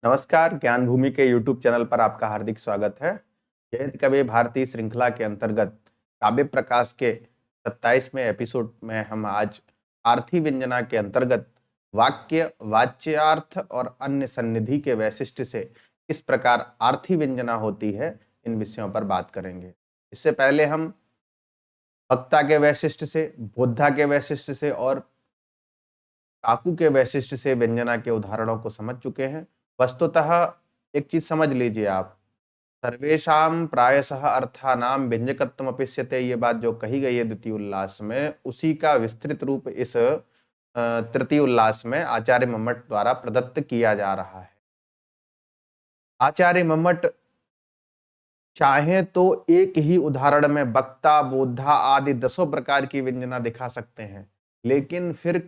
नमस्कार, ज्ञान भूमि के YouTube चैनल पर आपका हार्दिक स्वागत है। जयंत कवि भारती श्रृंखला के अंतर्गत काव्य प्रकाश के 27वें एपिसोड में हम आज आर्थी व्यंजना के अंतर्गत वाक्य, वाच्यार्थ और अन्य सन्निधि के वैशिष्ट्य से किस प्रकार आर्थी व्यंजना होती है, इन विषयों पर बात करेंगे। इससे पहले हम वक्ता के वैशिष्ट्य से, बोधा के वैशिष्ट्य से और काकू के वैशिष्ट्य से व्यंजना के उदाहरणों को समझ चुके हैं। वस्तुतः एक चीज समझ लीजिए आप, सर्वेषां प्रायशः अर्थानां व्यंजकत्वम अपेक्ष्यते, ये बात जो कही गई है द्वितीय उल्लास में, उसी का विस्तृत रूप इस तृतीय उल्लास में आचार्य मम्मट द्वारा प्रदत्त किया जा रहा है। आचार्य मम्मट चाहे तो एक ही उदाहरण में वक्ता, बोधा आदि 10 प्रकार की व्यंजना दिखा सकते हैं, लेकिन फिर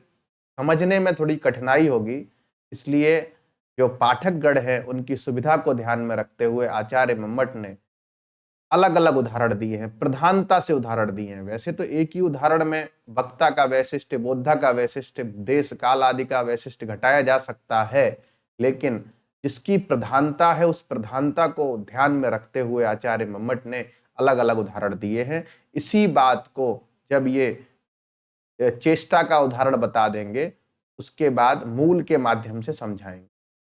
समझने में थोड़ी कठिनाई होगी। इसलिए जो पाठकगण है उनकी सुविधा को ध्यान में रखते हुए आचार्य मम्मट ने अलग अलग उदाहरण दिए हैं, प्रधानता से उदाहरण दिए हैं। वैसे तो एक ही उदाहरण में वक्ता का वैशिष्ट, बोधा का वैशिष्ट, देश काल आदि का वैशिष्ट घटाया जा सकता है, लेकिन जिसकी प्रधानता है उस प्रधानता को ध्यान में रखते हुए आचार्य मम्मट ने अलग अलग उदाहरण दिए हैं। इसी बात को जब ये चेष्टा का उदाहरण बता देंगे, उसके बाद मूल के माध्यम से समझाएंगे।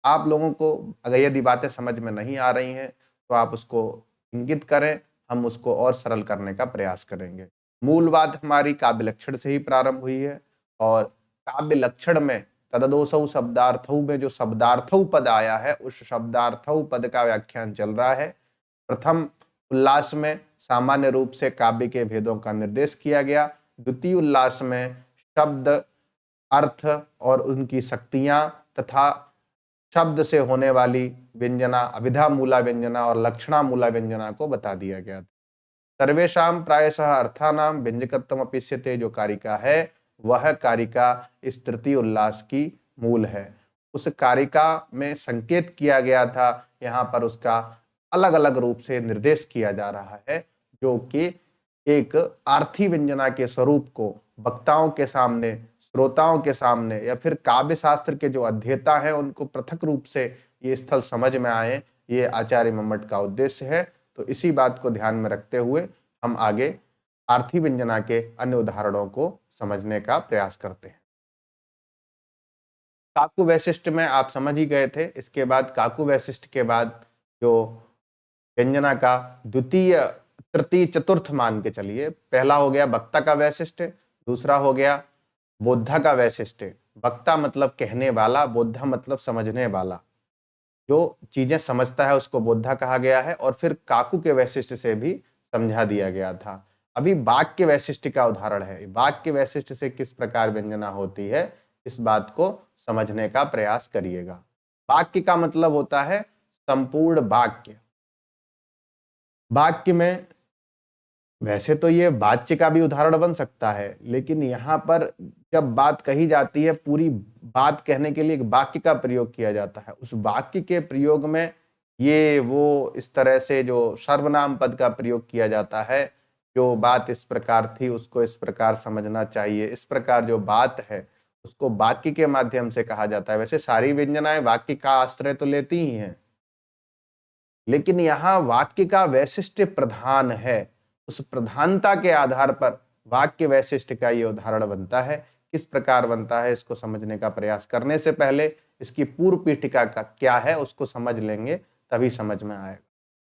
आप लोगों को अगर यदि बातें समझ में नहीं आ रही हैं तो आप उसको इंगित करें, हम उसको और सरल करने का प्रयास करेंगे। मूल बात हमारी काव्य लक्षण से ही प्रारंभ हुई है और काव्य लक्षण में तददोसौ शब्दार्थौ में जो शब्दार्थौ पद आया है, उस शब्दार्थौ पद का व्याख्यान चल रहा है। प्रथम उल्लास में सामान्य रूप से काव्य के भेदों का निर्देश किया गया। द्वितीय उल्लास में शब्द, अर्थ और उनकी शक्तियां तथा शब्द से होने वाली व्यंजना, अभिधा मूला व्यंजना और लक्षणा मूला व्यंजना को बता दिया गया था। सर्वेषां प्रायशः अर्थानां व्यंजकत्वम अपेक्ष्यते जो कारिका है, वह कारिका इस तृतीय उल्लास की मूल है। उस कारिका में संकेत किया गया था, यहाँ पर उसका अलग अलग रूप से निर्देश किया जा रहा है, जो कि एक आर्थी व्यंजना के स्वरूप को वक्ताओं के सामने, श्रोताओं के सामने या फिर काव्य शास्त्र के जो अध्येता हैं उनको पृथक रूप से ये स्थल समझ में आए, ये आचार्य मम्मट का उद्देश्य है। तो इसी बात को ध्यान में रखते हुए हम आगे आर्थी व्यंजना के अन्य उदाहरणों को समझने का प्रयास करते हैं। काकू वैशिष्ट में आप समझ ही गए थे। इसके बाद काकू वैशिष्ट के बाद जो व्यंजना का द्वितीय, तृतीय, चतुर्थ मान के चलिए, पहला हो गया वक्ता का वैशिष्ट, दूसरा हो गया बोधा का वैशिष्ट। वक्ता मतलब कहने वाला, बोधा मतलब समझने वाला, जो चीजें समझता है उसको बोधा कहा गया है। और फिर काकू के वैशिष्ट से भी समझा दिया गया था। अभी वाक्य वैशिष्ट का उदाहरण है। वाक्य वैशिष्ट से किस प्रकार व्यंजना होती है, इस बात को समझने का प्रयास करिएगा। वाक्य का मतलब होता है संपूर्ण वाक्य। वाक्य में वैसे तो ये वाच्य का भी उदाहरण बन सकता है, लेकिन यहाँ पर जब बात कही जाती है, पूरी बात कहने के लिए एक वाक्य का प्रयोग किया जाता है। उस वाक्य के प्रयोग में ये वो इस तरह से जो सर्वनाम पद का प्रयोग किया जाता है, जो बात इस प्रकार थी उसको इस प्रकार समझना चाहिए, इस प्रकार जो बात है उसको वाक्य के माध्यम से कहा जाता है। वैसे सारी व्यंजनाएं वाक्य का आश्रय तो लेती ही हैं, लेकिन यहाँ वाक्य का वैशिष्ट्य प्रधान है। उस प्रधानता के आधार पर वाक्य वैशिष्ट्य का ये उदाहरण बनता है। किस प्रकार बनता है इसको समझने का प्रयास करने से पहले इसकी पूर्व पीठिका का क्या है उसको समझ लेंगे, तभी समझ में आएगा।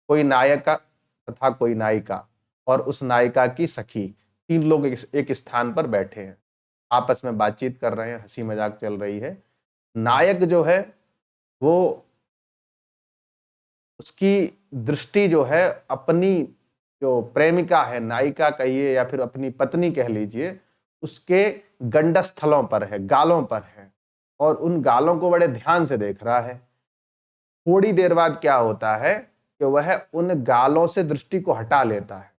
कोई नायिका तथा कोई नायिका और उस नायिका की सखी, 3 लोग एक स्थान पर बैठे हैं, आपस में बातचीत कर रहे हैं, हंसी मजाक चल रही है। नायक जो है वो, उसकी दृष्टि जो है अपनी जो प्रेमिका है, नायिका कहिए या फिर अपनी पत्नी कह लीजिए, उसके गंडस्थलों पर है, गालों पर है, और उन गालों को बड़े ध्यान से देख रहा है। थोड़ी देर बाद क्या होता है कि वह उन गालों से दृष्टि को हटा लेता है।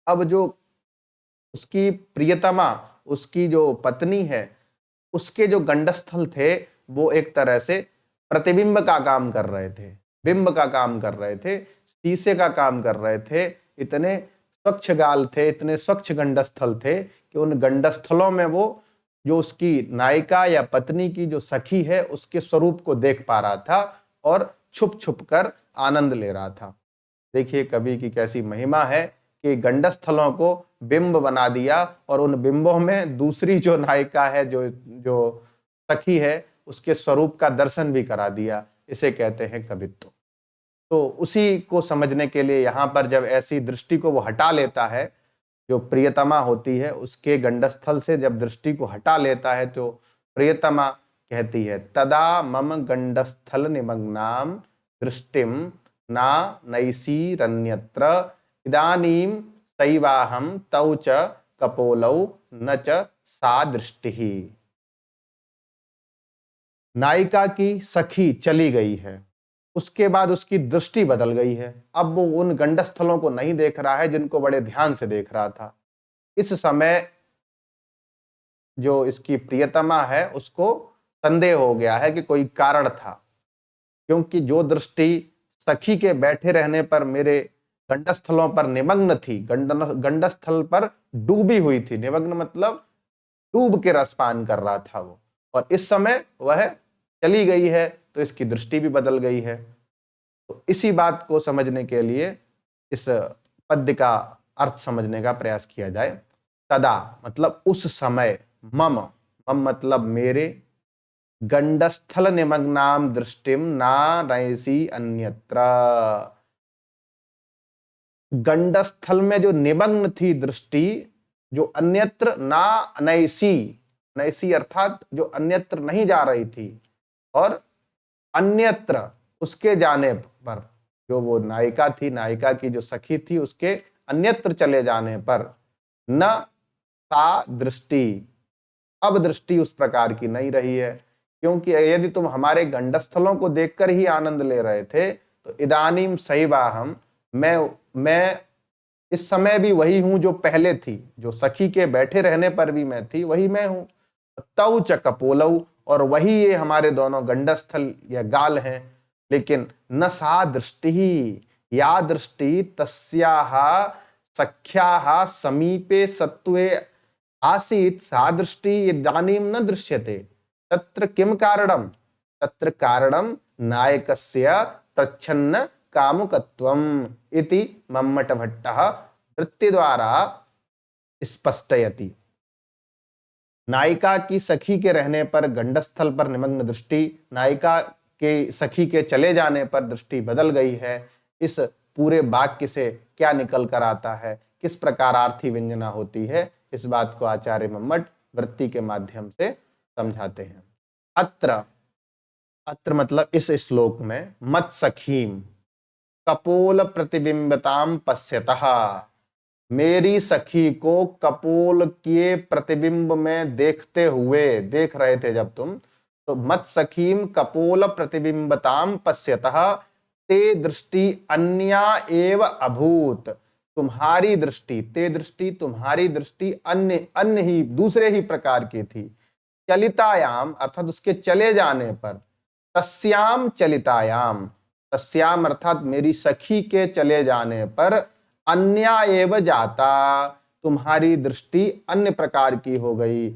अब जो उसकी प्रियतमा, उसकी जो पत्नी है, उसके जो गंडस्थल थे वो एक तरह से प्रतिबिंब का काम कर रहे थे, बिंब का काम कर रहे थे, शीशे का काम कर रहे थे। इतने स्वच्छ गाल थे, इतने स्वच्छ गंडस्थल थे कि उन गंडस्थलों में वो जो उसकी नायिका या पत्नी की जो सखी है उसके स्वरूप को देख पा रहा था और छुप छुप कर आनंद ले रहा था। देखिए कवि की कैसी महिमा है कि गंडस्थलों को बिंब बना दिया और उन बिंबों में दूसरी जो नायिका है, जो जो सखी है, उसके स्वरूप का दर्शन भी करा दिया। इसे कहते हैं कवित्व। तो उसी को समझने के लिए यहाँ पर जब ऐसी दृष्टि को वो हटा लेता है, जो प्रियतमा होती है उसके गंडस्थल से जब दृष्टि को हटा लेता है, तो प्रियतमा कहती है तदा मम गंडस्थल निमग्नाम दृष्टिम ना नैसीरन्यत्र इदानीम सैवाहम तौ च कपोलौ न च सा दृष्टि। नायिका की सखी चली गई है, उसके बाद उसकी दृष्टि बदल गई है। अब वो उन गंडस्थलों को नहीं देख रहा है जिनको बड़े ध्यान से देख रहा था। इस समय जो इसकी प्रियतमा है उसको संदेह हो गया है कि कोई कारण था, क्योंकि जो दृष्टि सखी के बैठे रहने पर मेरे गंडस्थलों पर निमग्न थी, गंडस्थल पर डूबी हुई थी। निमग्न मतलब डूब के रसपान कर रहा था वो, और इस समय वह चली गई है तो इसकी दृष्टि भी बदल गई है। तो इसी बात को समझने के लिए इस पद्य का अर्थ समझने का प्रयास किया जाए। तदा मतलब उस समय, मम मम मतलब मेरे, गंडस्थल निमग्नाम दृष्टिम ना नैसी अन्यत्र, गंडस्थल में जो निमग्न थी दृष्टि, जो अन्यत्र ना नैसी, नैसी अर्थात जो अन्यत्र नहीं जा रही थी, और अन्यत्र उसके जाने पर, जो वो नायिका थी, नायिका की जो सखी थी, उसके अन्यत्र चले जाने पर न सा दृष्टि, अब दृष्टि उस प्रकार की नहीं रही है। क्योंकि यदि तुम हमारे गंडस्थलों को देखकर ही आनंद ले रहे थे तो इदानीम सैवाहम, मैं इस समय भी वही हूं जो पहले थी, जो सखी के बैठे रहने पर भी मैं थी, वही मैं हूं। तौ च कपोलौ, और वही ये हमारे दोनों गंडस्थल या गाल हैं। लेकिन न सा दृष्टि, या दृष्टि तस्याः सख्याः समीपे सत्त्वे आसीत् सा दृष्टि इदानीं न दृश्यते। तत्र किम कारणम, तत्र कारणम नायकस्य प्रच्छन्न कामुकत्वम इति मम्मट भट्टः वृत्ति द्वारा स्पष्टयति। नायिका की सखी के रहने पर गंडस्थल पर निमग्न दृष्टि, नायिका के सखी के चले जाने पर दृष्टि बदल गई है। इस पूरे वाक्य से क्या निकल कर आता है, किस प्रकार आर्थी व्यंजना होती है, इस बात को आचार्य मम्मट वृत्ति के माध्यम से समझाते हैं। अत्र, अत्र मतलब इस श्लोक में, मत सखीम कपोल प्रतिबिंबताम पश्यतः, मेरी सखी को कपोल के प्रतिबिंब में देखते हुए, देख रहे थे जब तुम, तो मत सखीम कपोल प्रतिबिंबताम पश्यतः ते दृष्टि अन्या एव अभूत, तुम्हारी दृष्टि, ते दृष्टि तुम्हारी दृष्टि अन्य अन्य ही, दूसरे ही प्रकार की थी। चलितायाम अर्थात उसके चले जाने पर, तस्याम चलितायाम, तस्याम अर्थात मेरी सखी के चले जाने पर, अन्या एव जाता, तुम्हारी दृष्टि अन्य प्रकार की हो गई।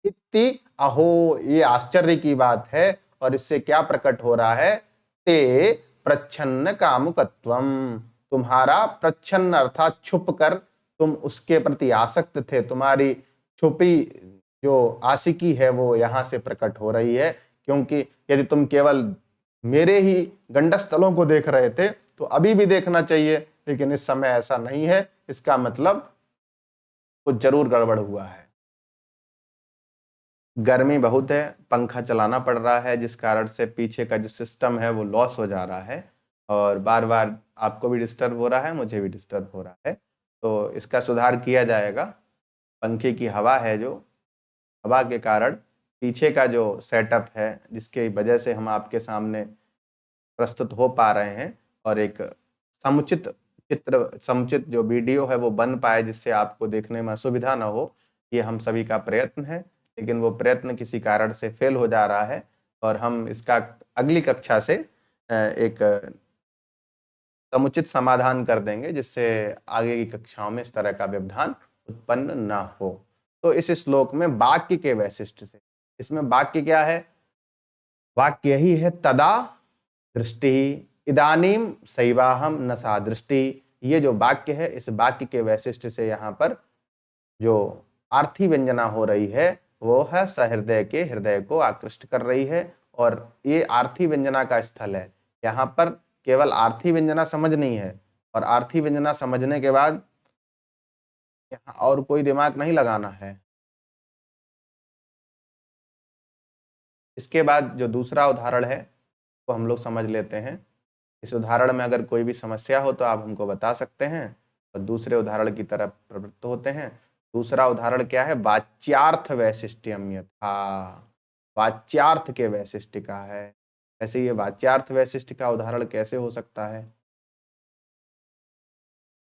इत्ति अहो, ये आश्चर्य की बात है। और इससे क्या प्रकट हो रहा है, ते प्रच्छन्न कामुकत्वम, तुम्हारा प्रच्छन्न अर्थात छुप कर तुम उसके प्रति आसक्त थे, तुम्हारी छुपी जो आशिकी है वो यहां से प्रकट हो रही है। क्योंकि यदि तुम केवल मेरे ही गंडस्थलों को देख रहे थे तो अभी भी देखना चाहिए, लेकिन इस समय ऐसा नहीं है। इसका मतलब कुछ जरूर गड़बड़ हुआ है। गर्मी बहुत है, पंखा चलाना पड़ रहा है, जिस कारण से पीछे का जो सिस्टम है वो लॉस हो जा रहा है, और बार बार आपको भी डिस्टर्ब हो रहा है, मुझे भी डिस्टर्ब हो रहा है। तो इसका सुधार किया जाएगा। पंखे की हवा है, जो हवा के कारण पीछे का जो सेटअप है, जिसके वजह से हम आपके सामने प्रस्तुत हो पा रहे हैं और एक समुचित चित्र, समुचित जो वीडियो है वो बन पाए, जिससे आपको देखने में असुविधा न हो, ये हम सभी का प्रयत्न है। लेकिन वो प्रयत्न किसी कारण से फेल हो जा रहा है, और हम इसका अगली कक्षा से एक समुचित समाधान कर देंगे, जिससे आगे की कक्षाओं में इस तरह का व्यवधान उत्पन्न ना हो। तो इस श्लोक में वाक्य के वैशिष्ट से, इसमें वाक्य क्या है? वाक्य यही है, तदा दृष्टि इदानीम सैवाहम न सा दृष्टि। ये जो वाक्य है, इस वाक्य के वैशिष्ट से यहाँ पर जो आर्थी व्यंजना हो रही है वो है सहृदय के हृदय को आकृष्ट कर रही है। और ये आर्थी व्यंजना का स्थल है। यहाँ पर केवल आर्थी व्यंजना समझनी है, और आर्थी व्यंजना समझने के बाद यहाँ और कोई दिमाग नहीं लगाना है। इसके बाद जो दूसरा उदाहरण है वो हम लोग समझ लेते हैं। इस उदाहरण में अगर कोई भी समस्या हो तो आप हमको बता सकते हैं और दूसरे उदाहरण की तरफ प्रवृत्त होते हैं। दूसरा उदाहरण क्या है? वाच्यार्थ वैशिष्ट्यम यथा। वाच्यार्थ के वैशिष्ट्य का है। ऐसे ये वाच्यार्थ वैशिष्ट्य का उदाहरण कैसे हो सकता है,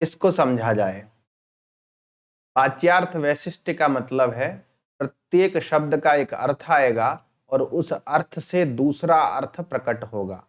इसको समझा जाए। वाच्यार्थ वैशिष्ट्य का मतलब है प्रत्येक शब्द का एक अर्थ आएगा और उस अर्थ से दूसरा अर्थ प्रकट होगा।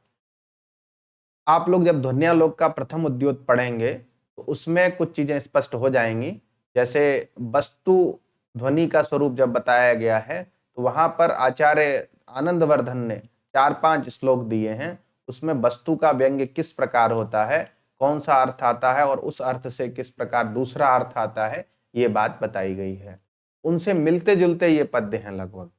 आप लोग जब ध्वन्यालोक का प्रथम उद्योत पढ़ेंगे तो उसमें कुछ चीजें स्पष्ट हो जाएंगी। जैसे वस्तु ध्वनि का स्वरूप जब बताया गया है तो वहां पर आचार्य आनंदवर्धन ने 4-5 श्लोक दिए हैं। उसमें वस्तु का व्यंग्य किस प्रकार होता है, कौन सा अर्थ आता है और उस अर्थ से किस प्रकार दूसरा अर्थ आता है, ये बात बताई गई है। उनसे मिलते जुलते ये पद्य हैं लगभग।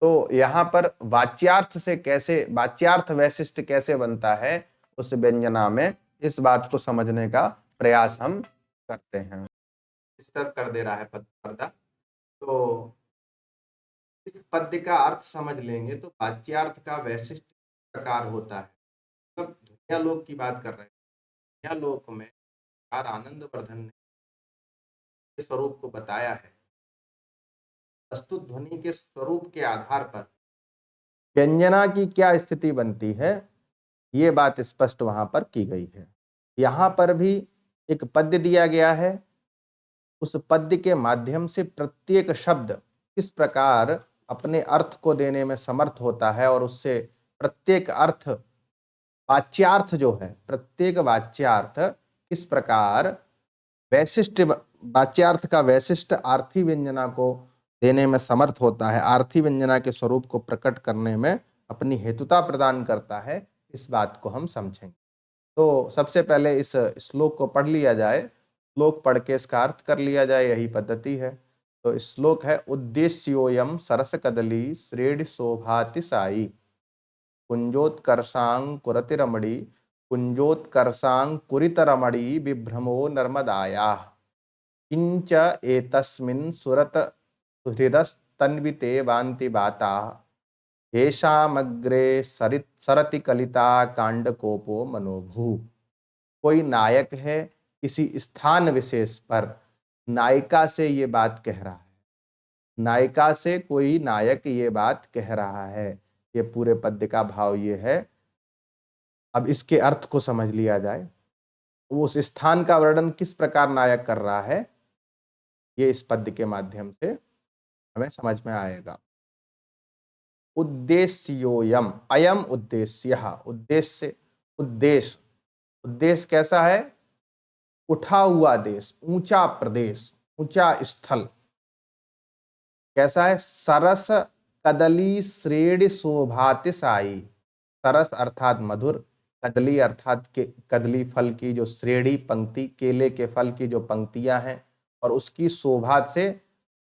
तो यहाँ पर वाच्यार्थ से कैसे, वाच्यार्थ वैशिष्ट कैसे बनता है उस व्यंजना में, इस बात को समझने का प्रयास हम करते हैं। डिस्टर्ब कर दे रहा है पर्दा। तो इस पद्य का अर्थ समझ लेंगे तो वाच्यार्थ का वैशिष्ट प्रकार होता है। मतलब ध्वन्यालोक की बात कर रहे हैं। ध्वन्यालोक में आनंदवर्धन ने इस स्वरूप को बताया है। वस्तु ध्वनि के स्वरूप के आधार पर व्यंजना की क्या स्थिति बनती है, ये बात स्पष्ट वहां पर की गई है। यहाँ पर भी एक पद्य दिया गया है। उस पद्य के माध्यम से प्रत्येक शब्द किस प्रकार अपने अर्थ को देने में समर्थ होता है और उससे प्रत्येक अर्थ, वाच्यार्थ जो है, प्रत्येक वाच्यार्थ किस प्रकार वैशिष्ट, वाच्यार्थ का वैशिष्ट आर्थी व्यंजना को देने में समर्थ होता है, आर्थी व्यंजना के स्वरूप को प्रकट करने में अपनी हेतुता प्रदान करता है, इस बात को हम समझेंगे। तो सबसे पहले इस श्लोक को पढ़ लिया जाए, श्लोक पढ़ के इसका अर्थ कर लिया जाए, यही पद्धति है। तो इस श्लोक है, उद्देश्योयम सरस कदली श्रेण शोभाति साई कुंजोत्कर्षांग कुरतिरमणि कुंजोत्कर्षांग कुरितरमणि विभ्रमो नर्मदाया किंच एतस्मिन् सुरत सुहृदस्तन्विते वान्ति बाता येषामग्रे सरति कलिता कांडकोपो मनोभू। कोई नायक है, किसी स्थान विशेष पर नायिका से ये बात कह रहा है। नायिका से कोई नायक ये बात कह रहा है। ये पूरे पद्य का भाव ये है। अब इसके अर्थ को समझ लिया जाए। वो उस स्थान का वर्णन किस प्रकार नायक कर रहा है, ये इस पद्य के माध्यम से हमें समझ में आएगा। उद्देश्योयम, अयम उद्देश्य, उद्देश्य, उद्देश्य, उद्देश्य कैसा है? उठा हुआ देश, ऊंचा प्रदेश, ऊंचा स्थल। कैसा है? सरस कदली श्रेण शोभाति साई। सरस अर्थात मधुर, कदली अर्थात के कदली फल की जो श्रेणी पंक्ति, केले के फल की जो पंक्तियां हैं, और उसकी शोभा से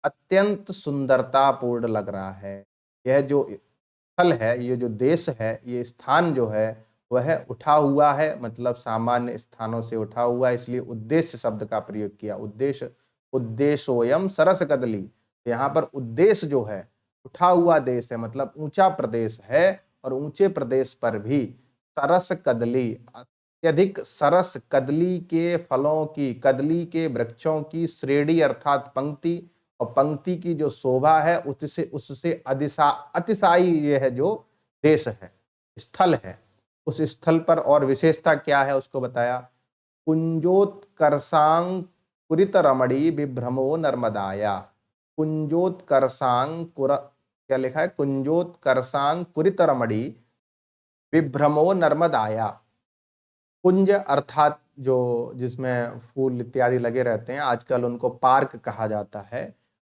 अत्यंत सुंदरतापूर्ण लग रहा है। यह जो स्थल है, ये जो देश है, ये स्थान जो है वह उठा हुआ है, मतलब सामान्य स्थानों से उठा हुआ है, इसलिए उद्देश्य शब्द का प्रयोग किया। उद्देश्य, उद्देश्योयम सरस कदली। यहाँ पर उद्देश्य जो है उठा हुआ देश है, मतलब ऊंचा प्रदेश है, और ऊंचे प्रदेश पर भी सरस कदली, अत्यधिक सरस कदली के फलों की, कदली के वृक्षों की श्रेणी अर्थात पंक्ति, और पंक्ति की जो शोभा है उससे उससे अतिशायी ये है जो देश है, स्थल है। उस स्थल पर और विशेषता क्या है उसको बताया। कुंजोत्कर्षांग कुरित रमणी विभ्रमो नर्मदाया। कुंजोत्कर्षांग क्या लिखा है? कुंजोत्कर्षांग कुरित रमणी विभ्रमो नर्मदाया। कुंज अर्थात जो जिसमें फूल इत्यादि लगे रहते हैं, आजकल उनको पार्क कहा जाता है।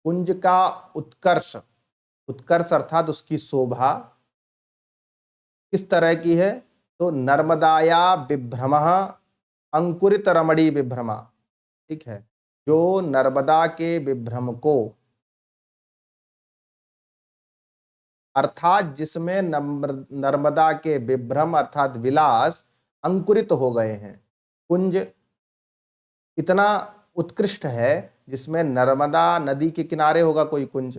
कुंज का उत्कर्ष, उत्कर्ष अर्थात उसकी शोभा किस तरह की है? तो नर्मदाया विभ्रम अंकुरित रमणी विभ्रमा, ठीक है, जो नर्मदा के विभ्रम को, अर्थात जिसमें नर्मदा के विभ्रम अर्थात विलास अंकुरित हो गए हैं। कुंज इतना उत्कृष्ट है जिसमें नर्मदा नदी के किनारे होगा कोई कुंज।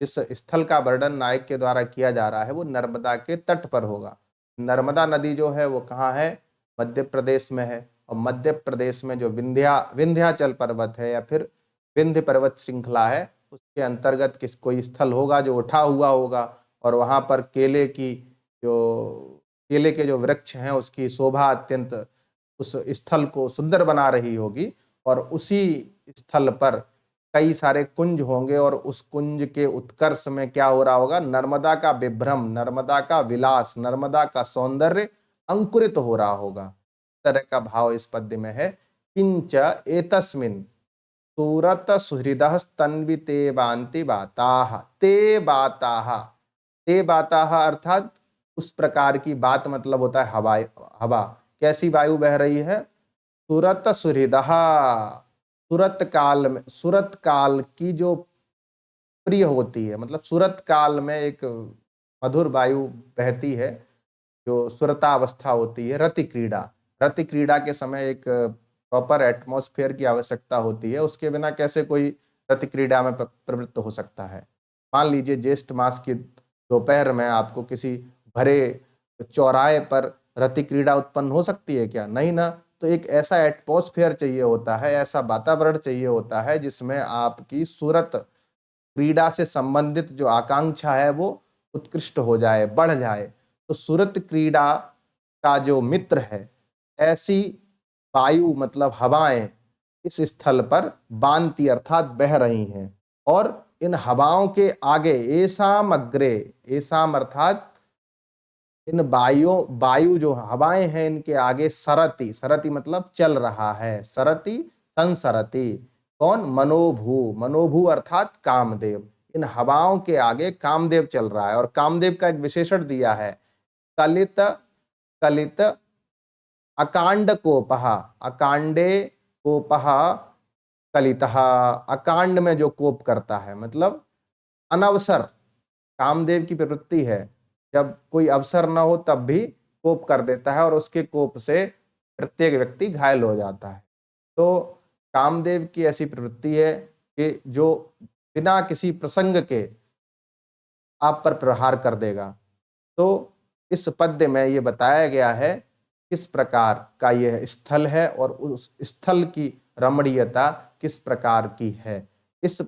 जिस स्थल का वर्णन नायक के द्वारा किया जा रहा है वो नर्मदा के तट पर होगा। नर्मदा नदी जो है वो कहाँ है? मध्य प्रदेश में है। और मध्य प्रदेश में जो विंध्याचल पर्वत है या फिर विंध्य पर्वत श्रृंखला है, उसके अंतर्गत किस कोई स्थल होगा जो उठा हुआ होगा, और वहां पर केले के जो वृक्ष हैं उसकी शोभा अत्यंत उस स्थल को सुंदर बना रही होगी। और उसी स्थल पर कई सारे कुंज होंगे और उस कुंज के उत्कर्ष में क्या हो रहा होगा? नर्मदा का विभ्रम, नर्मदा का विलास, नर्मदा का सौंदर्य अंकुरित हो रहा होगा। इस तरह का भाव इस पद्य में है। किंच एतस्मिन् सूरत सुहृदः तन्वी ते बांति बाताः, ते बाताः, ते बाताः अर्थात उस प्रकार की बात मतलब होता है हवा। हवा कैसी वायु बह रही है? सुरत सुहृदः, सुरत काल की जो प्रिय होती है, मतलब सुरत काल में एक मधुर वायु बहती है जो सुरतावस्था होती है। रति क्रीड़ा, रति क्रीड़ा के समय एक प्रॉपर एटमॉस्फेयर की आवश्यकता होती है, उसके बिना कैसे कोई रति क्रीड़ा में प्रवृत्त हो सकता है। मान लीजिए ज्येष्ठ मास की दोपहर में आपको किसी भरे चौराहे पर रति क्रीड़ा उत्पन्न हो सकती है क्या? नहीं ना। तो एक ऐसा एटमॉस्फेयर चाहिए होता है, ऐसा वातावरण चाहिए होता है जिसमें आपकी सूरत क्रीड़ा से संबंधित जो आकांक्षा है वो उत्कृष्ट हो जाए, बढ़ जाए। तो सूरत क्रीड़ा का जो मित्र है, ऐसी वायु मतलब हवाएं इस स्थल पर बांति अर्थात बह रही हैं। और इन हवाओं के आगे एसाम अग्रे, एसाम अर्थात इन वायु जो हवाएं हैं इनके आगे सरति, सरति मतलब चल रहा है, सरति संसरति। कौन? मनोभू, मनोभू अर्थात कामदेव। इन हवाओं के आगे कामदेव चल रहा है। और कामदेव का एक विशेषण दिया है, कलित कलित अकांड कोपः, अकांडे कोपः कलितः, अकांड में जो कोप करता है मतलब अनवसर, कामदेव की प्रवृत्ति है जब कोई अवसर न हो तब भी कोप कर देता है और उसके कोप से प्रत्येक व्यक्ति घायल हो जाता है। तो कामदेव की ऐसी प्रवृत्ति है कि जो बिना किसी प्रसंग के आप पर प्रहार कर देगा। तो इस पद्य में ये बताया गया है किस प्रकार का यह स्थल है और उस स्थल की रमणीयता किस प्रकार की है। इस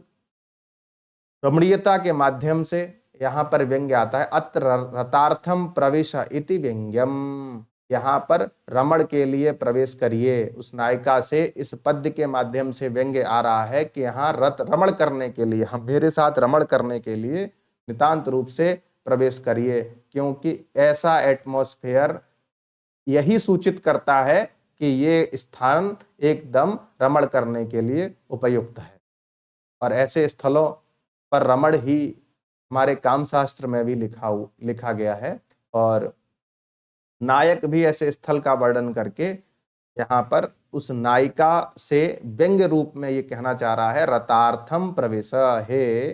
रमणीयता के माध्यम से यहाँ पर व्यंग्य आता है। अत्र रतार्थम प्रवेश इति व्यंग्यम, यहाँ पर रमण के लिए प्रवेश करिए। उस नायिका से इस पद्य के माध्यम से व्यंग्य आ रहा है कि यहाँ रमण करने के लिए, हम मेरे साथ रमण करने के लिए नितांत रूप से प्रवेश करिए, क्योंकि ऐसा एटमॉस्फेयर यही सूचित करता है कि ये स्थान एकदम रमण करने के लिए उपयुक्त है। और ऐसे स्थलों पर रमण ही हमारे कामशास्त्र में भी लिखा गया है। और नायक भी ऐसे स्थल का वर्णन करके यहाँ पर उस नायिका से व्यंग्य रूप में ये कहना चाह रहा है, रतार्थम प्रवेश, हे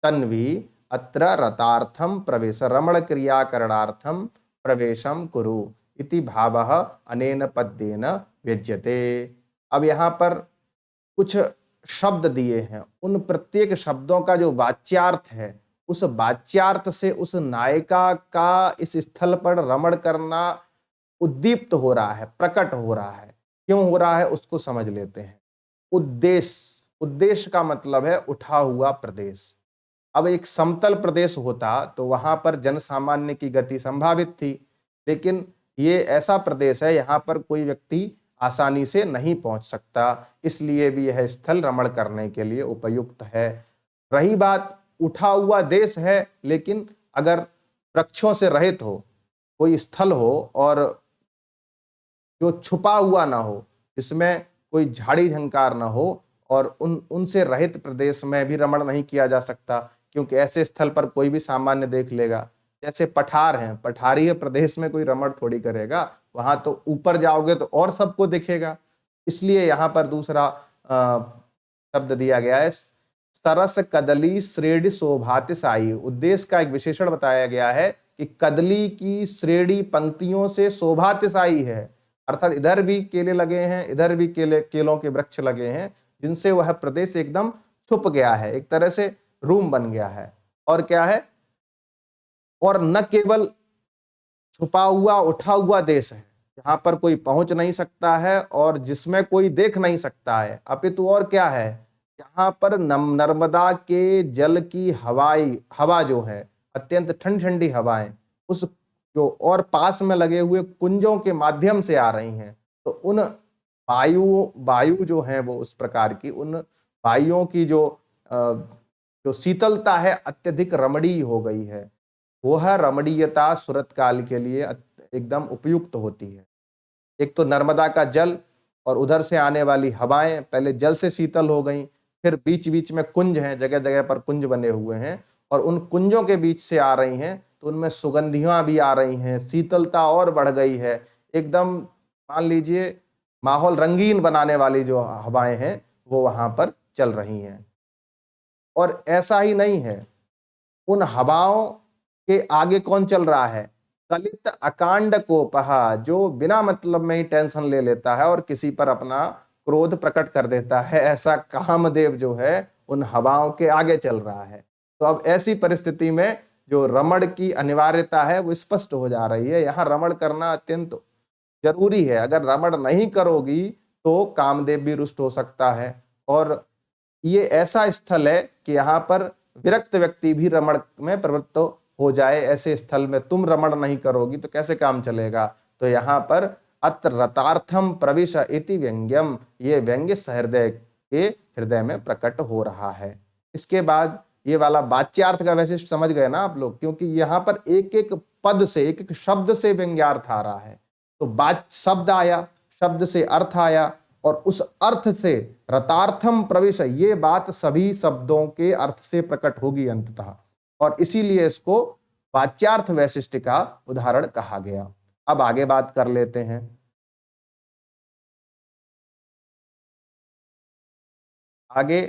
तन्वी अत्र रतार्थम प्रवेश, रमण क्रिया करणार्थम प्रवेशम कुरु इति भावः अनेन पद्येन व्यज्यते। अब यहाँ पर कुछ शब्द दिए हैं, उन प्रत्येक शब्दों का जो वाच्यार्थ है, उस वाच्यार्थ से उस नायिका का इस स्थल पर रमण करना उद्दीप्त हो रहा है, प्रकट हो रहा है। क्यों हो रहा है उसको समझ लेते हैं। उद्देश्य, उद्देश्य का मतलब है उठा हुआ प्रदेश। अब एक समतल प्रदेश होता तो वहां पर जन सामान्य की गति संभावित थी, लेकिन ये ऐसा प्रदेश है यहाँ पर कोई व्यक्ति आसानी से नहीं पहुंच सकता, इसलिए भी यह स्थल रमण करने के लिए उपयुक्त है। रही बात उठा हुआ देश है, लेकिन अगर वृक्षों से रहित हो, कोई स्थल हो और जो छुपा हुआ ना हो, जिसमें कोई झाड़ी झंकार ना हो और उनसे रहित प्रदेश में भी रमण नहीं किया जा सकता, क्योंकि ऐसे स्थल पर कोई भी सामान्य देख लेगा। जैसे पठार हैं, पठारीय प्रदेश में कोई रमण थोड़ी करेगा, वहां तो ऊपर जाओगे तो और सबको दिखेगा। इसलिए यहाँ पर दूसरा शब्द दिया गया है, सरस कदली श्रेणी शोभाति साई। उद्देश्य का एक विशेषण बताया गया है कि कदली की श्रेणी पंक्तियों से शोभातिशायी है, अर्थात इधर भी केले लगे हैं, इधर भी केलों के वृक्ष लगे हैं, जिनसे वह प्रदेश एकदम छुप गया है, एक तरह से रूम बन गया है। और क्या है, और न केवल छुपा हुआ उठा हुआ देश है जहां पर कोई पहुंच नहीं सकता है और जिसमें कोई देख नहीं सकता है, अपितु और क्या है, यहाँ पर नर्मदा के जल की हवा जो है, अत्यंत ठंडी ठंडी हवाएं उस जो और पास में लगे हुए कुंजों के माध्यम से आ रही हैं। तो उन वायु जो है वो उस प्रकार की, उन वायुओं की जो शीतलता है अत्यधिक रमणीय हो गई है। वह रमणीयता सुरत काल के लिए एकदम उपयुक्त होती है। एक तो नर्मदा का जल और उधर से आने वाली हवाएं पहले जल से शीतल हो गई, फिर बीच बीच में कुंज हैं, जगह जगह पर कुंज बने हुए हैं और उन कुंजों के बीच से आ रही हैं, तो उनमें सुगंधियां भी आ रही हैं, शीतलता और बढ़ गई है। एकदम मान लीजिए माहौल रंगीन बनाने वाली जो हवाएं हैं वो वहां पर चल रही हैं। और ऐसा ही नहीं है, उन हवाओं के आगे कौन चल रहा है, कलित अकांड कोपहा, जो बिना मतलब में ही टेंशन ले लेता है और किसी पर अपना क्रोध प्रकट कर देता है, ऐसा कामदेव जो है उन हवाओं के आगे चल रहा है। तो अब ऐसी परिस्थिति में जो रमण की अनिवार्यता है वो स्पष्ट हो जा रही है। यहाँ रमण करना अत्यंत जरूरी है। अगर रमण नहीं करोगी तो कामदेव भी रुष्ट हो सकता है। और ये ऐसा स्थल है कि यहाँ पर विरक्त व्यक्ति भी रमण में प्रवृत्त हो जाए। ऐसे स्थल में तुम रमण नहीं करोगी तो कैसे काम चलेगा। तो यहाँ पर अत्र रतार्थम प्रविश इति व्यंग्यम, ये व्यंग्य सहृदय के हृदय में प्रकट हो रहा है। इसके बाद ये वाला वाच्यार्थ का वैशिष्ट समझ गए ना आप लोग, क्योंकि यहाँ पर एक एक पद से, एक एक शब्द से व्यंग्यार्थ आ रहा है। तो शब्द आया, शब्द से अर्थ आया और उस अर्थ से रतार्थम प्रवेश, ये बात सभी शब्दों के अर्थ से प्रकट होगी अंततः, और इसीलिए इसको वाच्यार्थ वैशिष्ट का उदाहरण कहा गया। अब आगे बात कर लेते हैं। आगे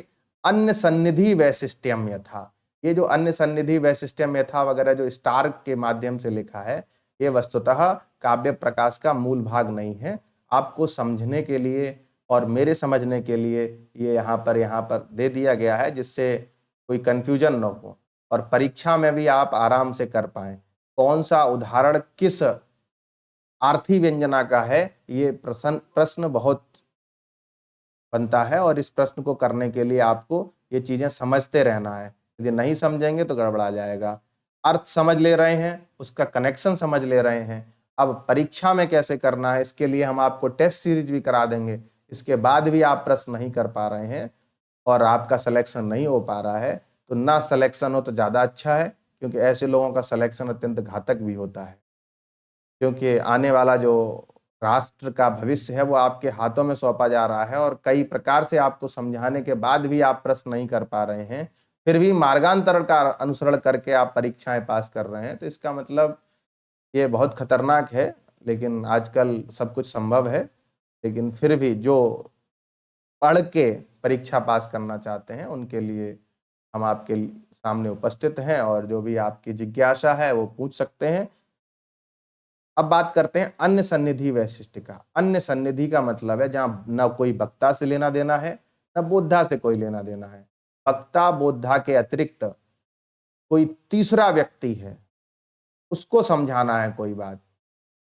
अन्य सन्निधि वैशिष्ट्यम यथा, ये जो अन्य सन्निधि वैशिष्ट्यम यथा वगैरह जो स्टार के माध्यम से लिखा है, ये वस्तुतः काव्य प्रकाश का मूल भाग नहीं है। आपको समझने के लिए और मेरे समझने के लिए ये यहाँ पर दे दिया गया है, जिससे कोई कंफ्यूजन न हो और परीक्षा में भी आप आराम से कर पाएं। कौन सा उदाहरण किस आर्थी व्यंजना का है, ये प्रश्न बहुत बनता है और इस प्रश्न को करने के लिए आपको ये चीजें समझते रहना है। यदि नहीं समझेंगे तो गड़बड़ा जाएगा। अर्थ समझ ले रहे हैं, उसका कनेक्शन समझ ले रहे हैं, अब परीक्षा में कैसे करना है इसके लिए हम आपको टेस्ट सीरीज भी करा देंगे। इसके बाद भी आप प्रश्न नहीं कर पा रहे हैं और आपका सिलेक्शन नहीं हो पा रहा है, तो ना सिलेक्शन हो तो ज्यादा अच्छा है, क्योंकि ऐसे लोगों का सिलेक्शन अत्यंत घातक भी होता है। क्योंकि आने वाला जो राष्ट्र का भविष्य है वो आपके हाथों में सौंपा जा रहा है और कई प्रकार से आपको समझाने के बाद भी आप प्रश्न नहीं कर पा रहे हैं, फिर भी मार्गांतरण का अनुसरण करके आप परीक्षाएं पास कर रहे हैं, तो इसका मतलब ये बहुत खतरनाक है। लेकिन आजकल सब कुछ संभव है, लेकिन फिर भी जो पढ़ के परीक्षा पास करना चाहते हैं उनके लिए हम आपके सामने उपस्थित हैं और जो भी आपकी जिज्ञासा है वो पूछ सकते हैं। अब बात करते हैं अन्य सन्निधि वैशिष्ट का। अन्य सन्निधि का मतलब है जहां न कोई वक्ता से लेना देना है, न बोद्धा से कोई लेना देना है। वक्ता बोद्धा के अतिरिक्त कोई तीसरा व्यक्ति है, उसको समझाना है कोई बात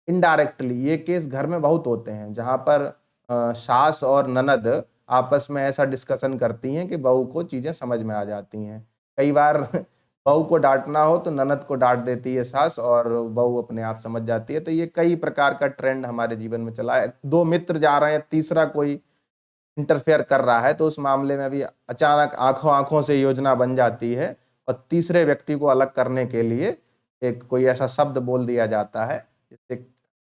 इनडायरेक्टली। ये केस घर में बहुत होते हैं जहां पर सास और ननद आपस में ऐसा डिस्कशन करती हैं कि बहू को चीजें समझ में आ जाती हैं। कई बार बहू को डांटना हो तो ननद को डांट देती है सास और बहू अपने आप समझ जाती है। तो ये कई प्रकार का ट्रेंड हमारे जीवन में चला है। दो मित्र जा रहे हैं, तीसरा कोई इंटरफेयर कर रहा है, तो उस मामले में भी अचानक आंखों आंखों से योजना बन जाती है और तीसरे व्यक्ति को अलग करने के लिए एक कोई ऐसा शब्द बोल दिया जाता है जिससे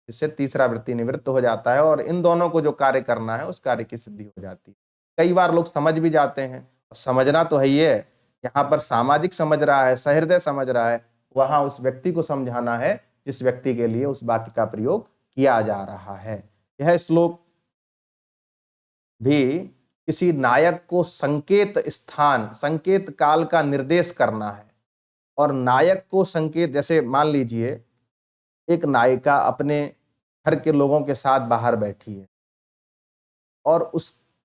जिससे तीसरा वृत्ति निवृत्त हो जाता है और इन दोनों को जो कार्य करना है उस कार्य की सिद्धि हो जाती है। कई बार लोग समझ भी जाते हैं, समझना तो है ही है, यहाँ पर सामाजिक समझ रहा है, सहृदय समझ रहा है, वहां उस व्यक्ति को समझाना है जिस व्यक्ति के लिए उस वाक्य का प्रयोग किया जा रहा है। यह श्लोक भी किसी नायक को संकेत स्थान, संकेत काल का निर्देश करना है। और नायक को संकेत, जैसे मान लीजिए एक नायिका अपने घर के लोगों के साथ बाहर बैठी है और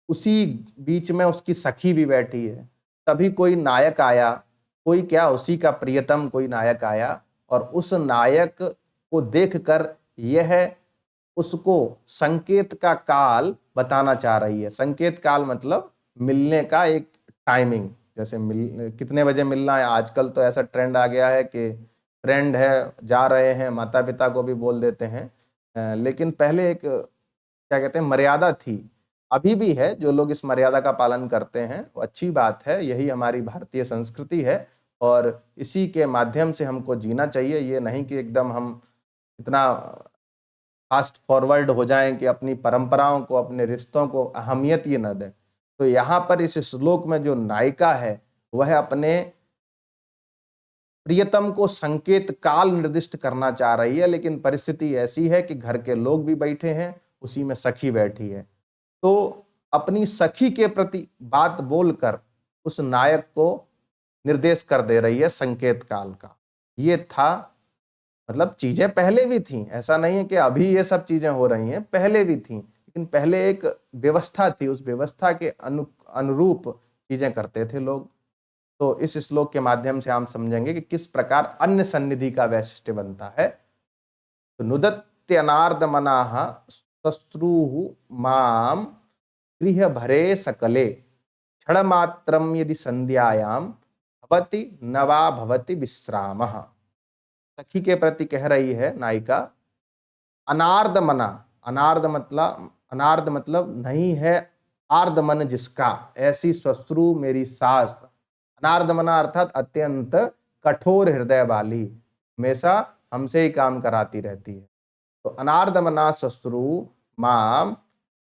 उसी बीच में उसकी सखी भी बैठी है, तभी कोई नायक आया, कोई क्या, उसी का प्रियतम कोई नायक आया और उस नायक को देखकर यह उसको संकेत का काल बताना चाह रही है। संकेत काल मतलब मिलने का एक टाइमिंग, जैसे कितने बजे मिलना है। आजकल तो ऐसा ट्रेंड आ गया है कि फ्रेंड है, जा रहे हैं, माता पिता को भी बोल देते हैं, लेकिन पहले एक क्या कहते हैं मर्यादा थी, अभी भी है। जो लोग इस मर्यादा का पालन करते हैं वो अच्छी बात है, यही हमारी भारतीय संस्कृति है और इसी के माध्यम से हमको जीना चाहिए। ये नहीं कि एकदम हम इतना फास्ट फॉरवर्ड हो जाएं कि अपनी परंपराओं को, अपने रिश्तों को अहमियत ही न दें। तो यहाँ पर इस श्लोक में जो नायिका है वह अपने प्रियतम को संकेत काल निर्दिष्ट करना चाह रही है, लेकिन परिस्थिति ऐसी है कि घर के लोग भी बैठे हैं, उसी में सखी बैठी है। तो अपनी सखी के प्रति बात बोलकर उस नायक को निर्देश कर दे रही है संकेत काल का। ये था, मतलब चीजें पहले भी थी, ऐसा नहीं है कि अभी ये सब चीजें हो रही हैं, पहले भी थी, लेकिन पहले एक व्यवस्था थी, उस व्यवस्था के अनुरूप चीजें करते थे लोग। तो इस श्लोक के माध्यम से हम समझेंगे कि किस प्रकार अन्य सन्निधि का वैशिष्ट्य बनता है। तो नुदत्यनार्द मनाः शश्रुः माम गृह भरे सकले क्षणमात्रम यदि संध्यायाम भवति न वा भवति विश्रामः। सखी के प्रति कह रही है नायिका, अनार्द मना, अनार्द मतलब नहीं है आर्द मन जिसका, ऐसी श्वश्रु मेरी सास। अनार्द मना अर्थात अत्यंत कठोर हृदय वाली, हमेशा हमसे ही काम कराती रहती है। तो अनार्द मना श्वश्रु माम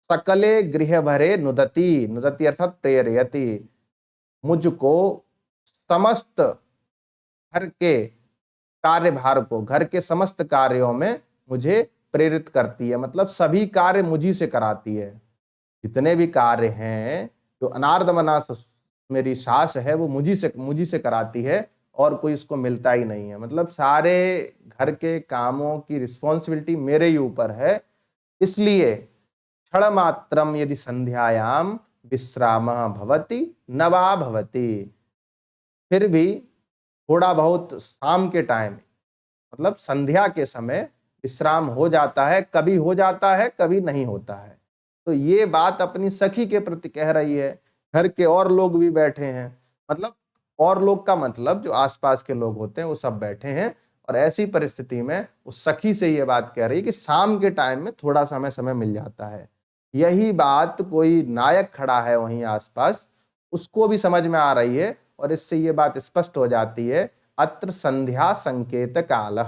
सकले गृह भरे नुदती, नुदती अर्थात प्रेरयति, मुझको समस्त घर के कार्यभार को, घर के समस्त कार्यों में मुझे प्रेरित करती है, मतलब सभी कार्य मुझी से कराती है। जितने भी कार्य हैं जो अनार्दमना मेरी सास है वो मुझी से कराती है और कोई उसको मिलता ही नहीं है। मतलब सारे घर के कामों की रिस्पॉन्सिबिलिटी मेरे ही ऊपर है। इसलिए क्षण मात्रम यदि संध्यायाम विश्राम भवति न वा भवति, फिर भी थोड़ा बहुत शाम के टाइम, मतलब संध्या के समय विश्राम हो जाता है, कभी हो जाता है कभी नहीं होता है। तो ये बात अपनी सखी के प्रति कह रही है। घर के और लोग भी बैठे हैं, मतलब और लोग का मतलब जो आसपास के लोग होते हैं वो सब बैठे हैं और ऐसी परिस्थिति में उस सखी से ये बात कह रही है कि शाम के टाइम में थोड़ा समय मिल जाता है। यही बात कोई नायक खड़ा है वहीं आसपास, उसको भी समझ में आ रही है और इससे ये बात स्पष्ट हो जाती है, अत्र संध्या संकेत काल।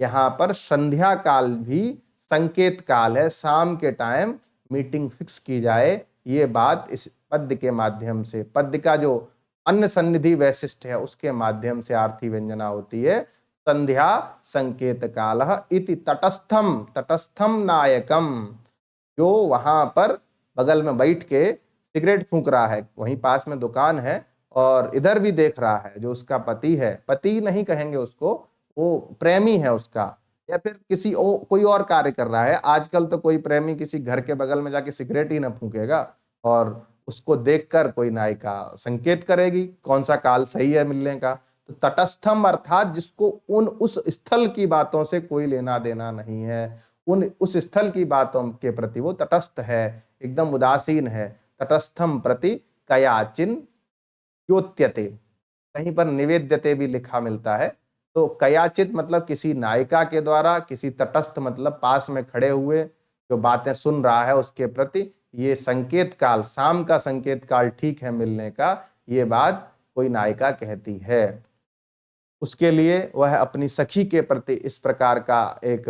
यहाँ पर संध्या काल भी संकेत काल है, शाम के टाइम मीटिंग फिक्स की जाए। ये बात इस पद्य के माध्यम से, पद्य का जो अन्य सन्निधि वैशिष्ट है उसके माध्यम से आर्थी व्यंजना होती है। संध्या संकेत काल इति तटस्थम, तटस्थम नायकम, जो वहां पर बगल में बैठ के सिगरेट फूंक रहा है, वहीं पास में दुकान है और इधर भी देख रहा है, जो उसका पति है, पति नहीं कहेंगे उसको, वो प्रेमी है उसका, या फिर किसी कोई और कार्य कर रहा है। आजकल तो कोई प्रेमी किसी घर के बगल में जाके सिगरेट ही ना फूकेगा और उसको देखकर कोई नायिका संकेत करेगी कौन सा काल सही है मिलने का। तो तटस्थम अर्थात जिसको उस स्थल की बातों से कोई लेना देना नहीं है, उस स्थल की बातों के प्रति वो तटस्थ है, एकदम उदासीन है। तटस्थम प्रति कयाचिन योत्यते, कहीं पर निवेद्यते भी लिखा मिलता है। तो कयाचित मतलब किसी नायिका के द्वारा, किसी तटस्थ मतलब पास में खड़े हुए जो बातें सुन रहा है उसके प्रति ये संकेत काल, शाम का संकेत काल ठीक है मिलने का, ये बात कोई नायिका कहती है। उसके लिए वह अपनी सखी के प्रति इस प्रकार का एक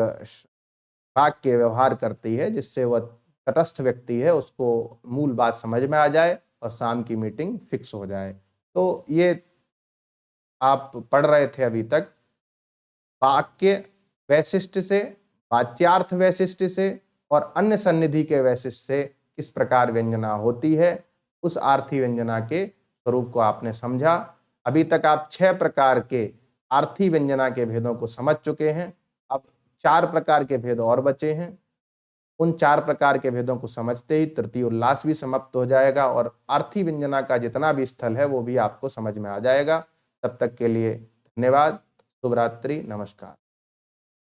वाक्य व्यवहार करती है जिससे वह तटस्थ व्यक्ति है उसको मूल बात समझ में आ जाए और शाम की मीटिंग फिक्स हो जाए। तो ये आप पढ़ रहे थे अभी तक, वाक्य वैशिष्ट से, वाच्यार्थ वैशिष्ट से और अन्य सन्निधि के वैशिष्ट से किस प्रकार व्यंजना होती है, उस आर्थी व्यंजना के स्वरूप को आपने समझा। अभी तक आप 6 प्रकार के आर्थी व्यंजना के भेदों को समझ चुके हैं। अब 4 प्रकार के भेद और बचे हैं। उन 4 प्रकार के भेदों को समझते ही तृतीय उल्लास भी समाप्त हो जाएगा और आर्थी व्यंजना का जितना भी स्थल है वो भी आपको समझ में आ जाएगा। तब तक के लिए धन्यवाद। शुभ रात्रि, नमस्कार।